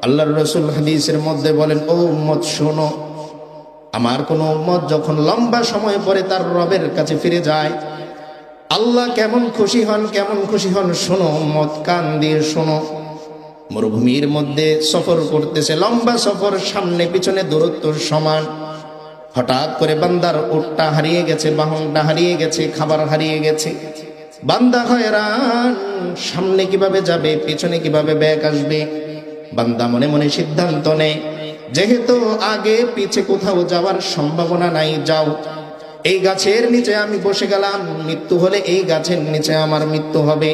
আল্লাহর রাসূল হাদিসের মধ্যে বলেন, ও উম্মত শোনো, আমার কোন উম্মত যখন লম্বা সময় পরে তার রবের কাছে ফিরে যায়, আল্লাহ কেমন খুশি হন, কেমন খুশি হন শোনো উম্মত, কান দিয়ে শোনো। মরুভূমির মধ্যে সফর করতেছে, লম্বা সফর, সামনে পিছনে দূরত্ব সমান। হঠাৎ করে বান্দার উটটা হারিয়ে গেছে, বাহনটা হারিয়ে গেছে, খাবার হারিয়ে গেছে। বান্দা হয়রান, সামনে কিভাবে যাবে, পিছনে কিভাবে ব্যাগ আসবে। বান্দা মনে মনে সিদ্ধান্ত নেয়, যেহেতু আগে পিছে কোথাও যাওয়ার সম্ভাবনা নাই, যাও এই গাছের নিচে আমি বসে গেলাম, মৃত্যু হলে এই গাছের নিচে আমার মৃত্যু হবে।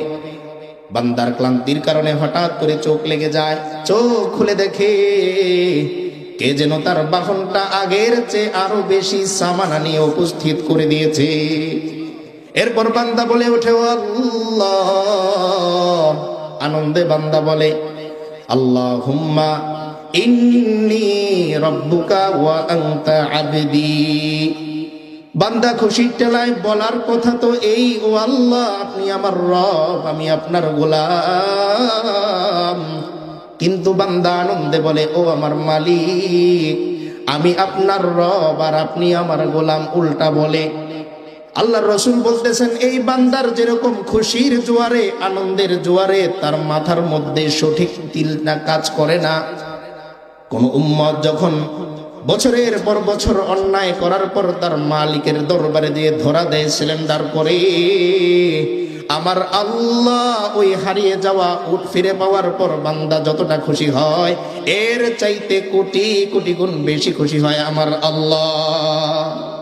বান্দার ক্লান্তির কারণে হঠাৎ করে চোখ লেগে যায়, চোখ খুলে দেখে কে যেন তার বাহনটা আগের চেয়ে আরো বেশি সামানা নিয়ে উপস্থিত করে দিয়েছে। এরপর বান্দা বলে ওঠে, আল্লাহ, আনন্দে বান্দা বলে, আল্লাহুম্মা ইন্নী রাব্বুকা ওয়া আনতা আবদি। বান্দা খুশির টেলায় বলার কথা তো এই, ও আল্লাহ, আপনি আমার রব, আমি আপনার গোলাম। কিন্তু বান্দা আনন্দে বলে, ও আমার মালিক, আমি আপনার রব আর আপনি আমার গোলাম, উল্টা বলে। আল্লাহর রাসূল বলতেছেন, এই বান্দার যেরকম খুশির জোয়ারে, আনন্দের জোয়ারে তার মাথার মধ্যে সঠিক তিলটা কাজ করে না। কোন উম্মত যখন বছরের পর বছর অন্যায় করার পর তার মালিকের দরবারে দিয়ে ধরা দেয় সিলিন্ডার করে, আমার আল্লাহ ওই হারিয়ে যাওয়া উট ফিরে পাওয়ার পর বান্দা যতটা খুশি হয়, এর চাইতে কোটি কোটি গুণ বেশি খুশি হয় আমার আল্লাহ।